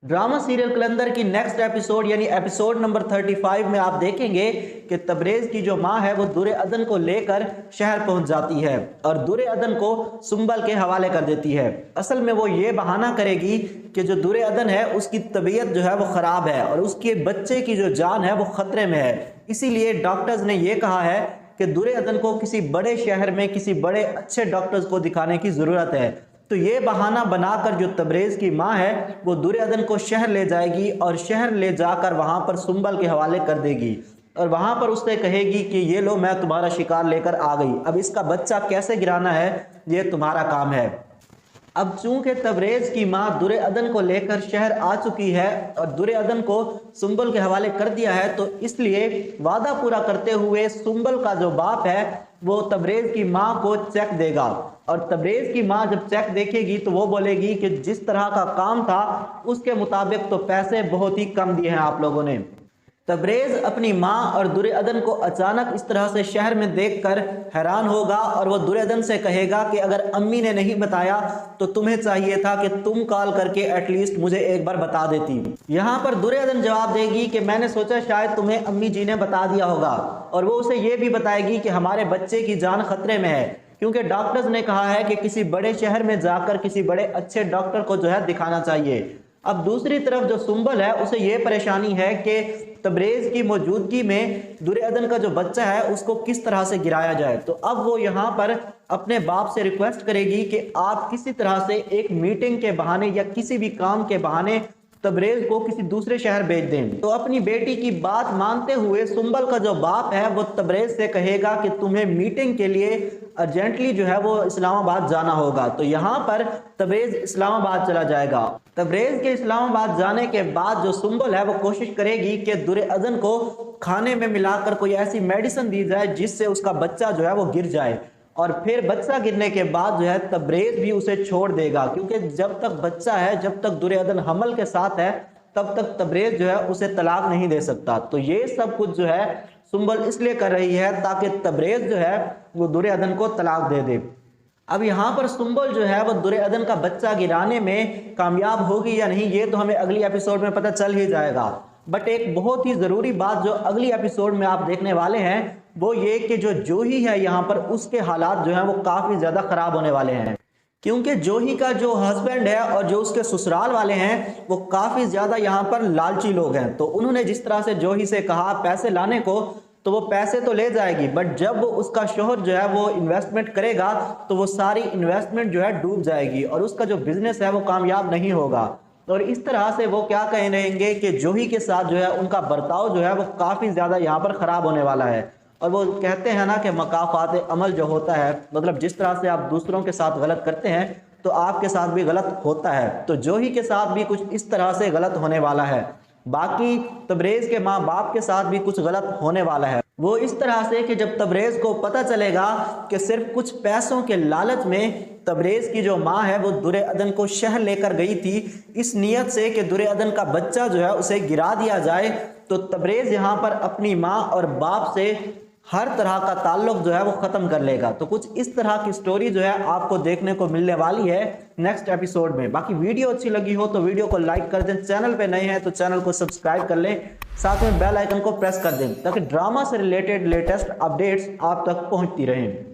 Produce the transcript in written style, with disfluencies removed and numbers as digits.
Drama serial कलंदर की next episode यानी episode number 35 में आप देखेंगे कि तबरेज की जो माँ है वो दुरे अदन को लेकर शहर पहुंच जाती है और दुरे अदन को सुंबल के हवाले कर देती है। असल में वो ये बहाना करेगी कि जो दुरे अदन है उसकी तबीयत जो है वो ख़राब है और उसके बच्चे की जो जान है वो ख़तरे में है। इसीलिए डॉक्टर्स ने ये कहा है कि दुरे अदन को किसी बड़े शहर में किसी बड़े अच्छे डॉक्टर्स को दिखाने की ज़रूरत है। तो ये बहाना बनाकर जो तबरेज की माँ है वो दुरे अदन को शहर ले जाएगी और शहर ले जाकर वहाँ पर सुंबल के हवाले कर देगी और वहाँ पर उससे कहेगी कि ये लो मैं तुम्हारा शिकार लेकर आ गई, अब इसका बच्चा कैसे गिराना है ये तुम्हारा काम है। अब चूंकि तबरेज की माँ दुरे अदन को लेकर शहर आ चुकी है और दुरे अदन को सुंबल के हवाले कर दिया है, तो इसलिए वादा पूरा करते हुए सुंबल का जो बाप है वो तबरेज की माँ को चेक देगा और तबरेज की माँ जब चेक देखेगी तो वो बोलेगी कि जिस तरह का काम था उसके मुताबिक तो पैसे बहुत ही कम दिए हैं आप लोगों ने। तबरेज अपनी माँ और दुरे अदन को अचानक इस तरह से शहर में देखकर हैरान होगा और वो दुरे अदन से कहेगा कि अगर अम्मी ने नहीं बताया तो तुम्हें चाहिए था कि तुम कॉल करके एटलीस्ट मुझे एक बार बता देती। यहाँ पर दुरे अदन जवाब देगी कि मैंने सोचा शायद तुम्हें अम्मी जी ने बता दिया होगा और वो उसे ये भी बताएगी कि हमारे बच्चे की जान खतरे में है क्योंकि डॉक्टर्स ने कहा है कि किसी बड़े शहर में जाकर किसी बड़े अच्छे डॉक्टर को जो है दिखाना चाहिए। अब दूसरी तरफ जो सुंबल है उसे ये परेशानी है कि तबरेज की मौजूदगी में दुरे अदन का जो बच्चा है उसको किस तरह से गिराया जाए। तो अब वो यहाँ पर अपने बाप से रिक्वेस्ट करेगी कि आप किसी तरह से एक मीटिंग के बहाने या किसी भी काम के बहाने तबरेज को किसी दूसरे शहर भेज दें। तो अपनी बेटी की बात मानते हुए सुंबल का जो बाप है वो तबरेज से कहेगा कि तुम्हें मीटिंग के लिए अर्जेंटली जो है वो इस्लामाबाद जाना होगा। तो यहाँ पर तबरेज इस्लामाबाद चला जाएगा। तबरेज के इस्लामाबाद जाने के बाद जो सुंबल है वो कोशिश करेगी कि दुरे अदन को खाने में मिलाकर कोई ऐसी मेडिसिन दी जाए जिससे उसका बच्चा जो है वो गिर जाए और फिर बच्चा गिरने के बाद जो है तबरेज भी उसे छोड़ देगा क्योंकि जब तक बच्चा है, जब तक दुरे अदन हमल के साथ है, तब तक तबरेज जो है उसे तलाक नहीं दे सकता। तो ये सब कुछ जो है सुंबल इसलिए कर रही है ताकि तबरेज जो है वो दुरे अदन को तलाक दे दे। अब यहाँ पर सुंबल जो है वो दुरे अदन का बच्चा गिराने में कामयाब होगी या नहीं ये तो हमें अगली एपिसोड में पता चल ही जाएगा। बट एक बहुत ही ज़रूरी बात जो अगली एपिसोड में आप देखने वाले हैं वो ये कि जो जूही है यहाँ पर उसके हालात जो हैं वो काफ़ी ज़्यादा ख़राब होने वाले हैं क्योंकि जूही का जो हस्बैंड है और जो उसके ससुराल वाले हैं वो काफ़ी ज़्यादा यहाँ पर लालची लोग हैं। तो उन्होंने जिस तरह से जूही से कहा पैसे लाने को तो वो पैसे तो ले जाएगी बट जब वो उसका शोहर जो है वो इन्वेस्टमेंट करेगा तो वो सारी इन्वेस्टमेंट जो है डूब जाएगी और उसका जो बिजनेस है वो कामयाब नहीं होगा। और इस तरह से वो क्या कह रहेंगे कि जूही के साथ जो है उनका बर्ताव जो है वो काफ़ी ज़्यादा यहाँ पर ख़राब होने वाला है। और वो कहते हैं ना कि मकाफात अमल जो होता है, मतलब जिस तरह से आप दूसरों के साथ गलत करते हैं तो आपके साथ भी गलत होता है। तो जूही के साथ भी कुछ इस तरह से गलत होने वाला है। बाकी तबरेज के माँ बाप के साथ भी कुछ गलत होने वाला है। वो इस तरह से कि जब तबरेज को पता चलेगा कि सिर्फ कुछ पैसों के लालच में तबरेज की जो माँ है वो दुरे अदन को शहर लेकर गई थी इस नीयत से कि दुरे अदन का बच्चा जो है उसे गिरा दिया जाए, तो तबरेज यहाँ पर अपनी माँ और बाप से हर तरह का ताल्लुक जो है वो ख़त्म कर लेगा। तो कुछ इस तरह की स्टोरी जो है आपको देखने को मिलने वाली है नेक्स्ट एपिसोड में। बाकी वीडियो अच्छी लगी हो तो वीडियो को लाइक कर दें, चैनल पे नए हैं तो चैनल को सब्सक्राइब कर लें, साथ में बेल आइकन को प्रेस कर दें ताकि ड्रामा से रिलेटेड लेटेस्ट अपडेट्स आप तक पहुंचती रहें।